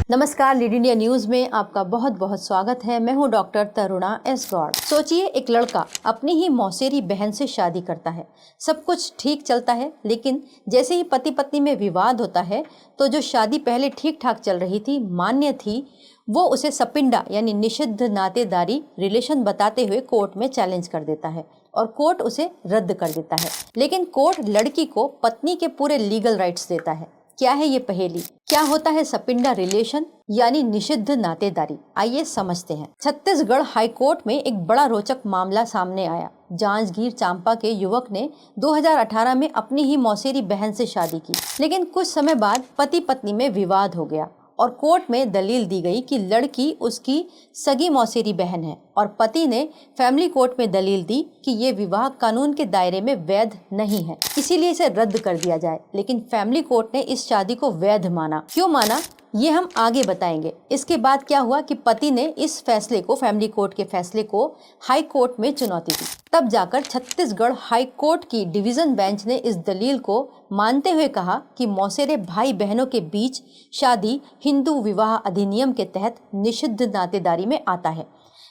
नमस्कार, lead India news में आपका बहुत बहुत स्वागत है। मैं हूं डॉक्टर तरुणा एस गौड़। सोचिए, एक लड़का अपनी ही मौसेरी बहन से शादी करता है। सब कुछ ठीक चलता है, लेकिन जैसे ही पति पत्नी में विवाद होता है तो जो शादी पहले ठीक ठाक चल रही थी, मान्य थी, वो उसे सपिंडा यानी निषिद्ध नातेदारी रिलेशन बताते हुए कोर्ट में चैलेंज कर देता है और कोर्ट उसे रद्द कर देता है। लेकिन कोर्ट लड़की को पत्नी के पूरे लीगल राइट्स देता है। क्या है ये पहेली? क्या होता है सपिंडा रिलेशन यानी निषिद्ध नातेदारी? आइए समझते हैं। छत्तीसगढ़ हाई कोर्ट में एक बड़ा रोचक मामला सामने आया। जांजगीर चांपा के युवक ने 2018 में अपनी ही मौसेरी बहन से शादी की, लेकिन कुछ समय बाद पति पत्नी में विवाद हो गया और कोर्ट में दलील दी गई कि लड़की उसकी सगी मौसेरी बहन है और पति ने फैमिली कोर्ट में दलील दी कि ये विवाह कानून के दायरे में वैध नहीं है, इसीलिए इसे रद्द कर दिया जाए। लेकिन फैमिली कोर्ट ने इस शादी को वैध माना। क्यों माना, ये हम आगे बताएंगे। इसके बाद क्या हुआ कि पति ने इस फैसले को, फैमिली कोर्ट के फैसले को हाई कोर्ट में चुनौती दी। तब जाकर छत्तीसगढ़ हाई कोर्ट की डिवीजन बेंच ने इस दलील को मानते हुए कहा कि मौसेरे भाई बहनों के बीच शादी हिंदू विवाह अधिनियम के तहत निषिद्ध नातेदारी में आता है।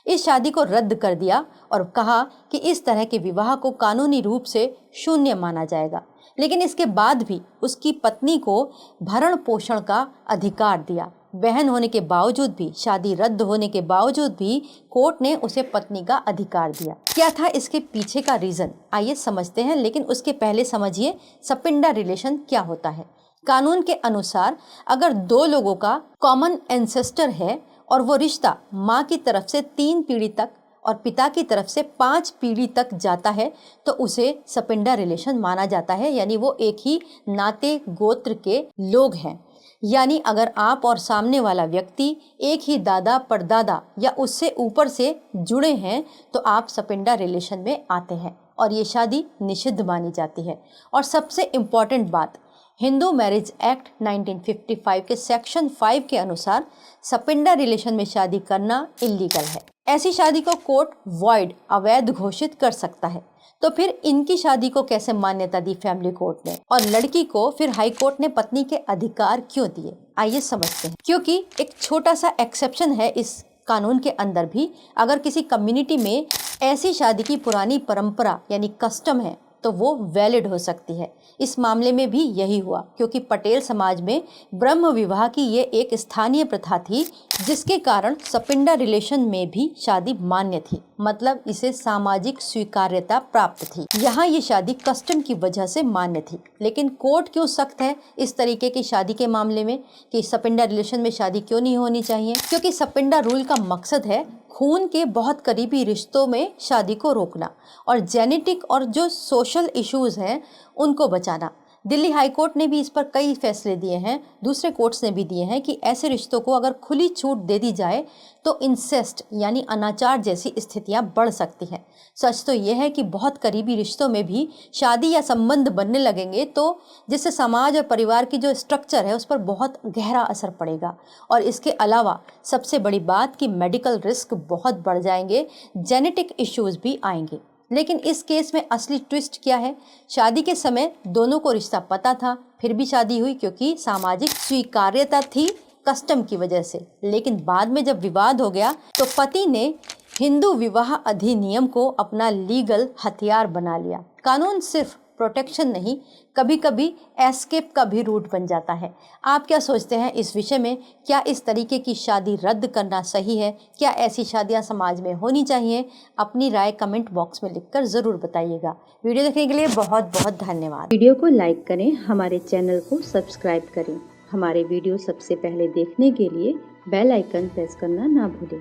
इस शादी को रद्द कर दिया और कहा कि इस तरह के विवाह को कानूनी रूप से शून्य माना जाएगा। लेकिन इसके बाद भी उसकी पत्नी को भरण पोषण का अधिकार दिया। बहन होने के बावजूद भी, शादी रद्द होने के बावजूद भी कोर्ट ने उसे पत्नी का अधिकार दिया। क्या था इसके पीछे का रीजन? आइए समझते हैं, लेकिन उसके पहले समझिए सपिंडा रिलेशन क्या होता है। कानून के अनुसार अगर दो लोगों का कॉमन एंसेस्टर है और वो रिश्ता माँ की तरफ से 3 पीढ़ी तक और पिता की तरफ से 5 पीढ़ी तक जाता है तो उसे सपिंडा रिलेशन माना जाता है, यानी वो एक ही नाते गोत्र के लोग हैं। यानी अगर आप और सामने वाला व्यक्ति एक ही दादा परदादा या उससे ऊपर से जुड़े हैं तो आप सपिंडा रिलेशन में आते हैं और ये शादी निषिद्ध मानी जाती है। और सबसे इम्पॉर्टेंट बात, हिंदू मैरिज एक्ट 1955 के सेक्शन 5 के अनुसार सपिंडा रिलेशन में शादी करना इलीगल है। ऐसी शादी को कोर्ट वॉइड, अवैध घोषित कर सकता है। तो फिर इनकी शादी को कैसे मान्यता दी फैमिली कोर्ट ने, और लड़की को फिर हाई कोर्ट ने पत्नी के अधिकार क्यों दिए? आइए समझते हैं। क्योंकि एक छोटा सा एक्सेप्शन है इस कानून के अंदर भी। अगर किसी कम्युनिटी में ऐसी शादी की पुरानी परंपरा यानी कस्टम है तो वो वैलिड हो सकती है। इस मामले में भी यही हुआ, क्योंकि पटेल समाज में ब्रह्म विवाह की ये एक स्थानीय प्रथा थी, जिसके कारण सपिंडा रिलेशन में भी शादी मान्य थी, मतलब इसे सामाजिक स्वीकार्यता प्राप्त थी। यहाँ ये शादी कस्टम की वजह से मान्य थी। लेकिन कोर्ट क्यों सख्त है इस तरीके की शादी के मामले में कि सपिंडा रिलेशन में शादी क्यों नहीं होनी चाहिए? क्योंकि सपिंडा रूल का मकसद है खून के बहुत करीबी रिश्तों में शादी को रोकना और जेनेटिक और जो सोशल इश्यूज हैं उनको बचाना। दिल्ली हाई कोर्ट ने भी इस पर कई फैसले दिए हैं, दूसरे कोर्ट्स ने भी दिए हैं कि ऐसे रिश्तों को अगर खुली छूट दे दी जाए तो इंसेस्ट यानी अनाचार जैसी स्थितियां बढ़ सकती हैं। सच तो यह है कि बहुत करीबी रिश्तों में भी शादी या संबंध बनने लगेंगे तो जिससे समाज और परिवार की जो स्ट्रक्चर है उस पर बहुत गहरा असर पड़ेगा। और इसके अलावा सबसे बड़ी बात कि मेडिकल रिस्क बहुत बढ़ जाएंगे, जेनेटिक इश्यूज भी आएंगे। लेकिन इस केस में असली ट्विस्ट क्या है? शादी के समय दोनों को रिश्ता पता था, फिर भी शादी हुई क्योंकि सामाजिक स्वीकार्यता थी कस्टम की वजह से। लेकिन बाद में जब विवाद हो गया तो पति ने हिंदू विवाह अधिनियम को अपना लीगल हथियार बना लिया। कानून सिर्फ प्रोटेक्शन नहीं, कभी कभी एस्केप का भी रूट बन जाता है। आप क्या सोचते हैं इस विषय में? क्या इस तरीके की शादी रद्द करना सही है? क्या ऐसी शादियां समाज में होनी चाहिए? अपनी राय कमेंट बॉक्स में लिखकर ज़रूर बताइएगा। वीडियो देखने के लिए बहुत बहुत धन्यवाद। वीडियो को लाइक करें, हमारे चैनल को सब्सक्राइब करें। हमारे वीडियो सबसे पहले देखने के लिए बेल आइकन प्रेस करना ना भूलें।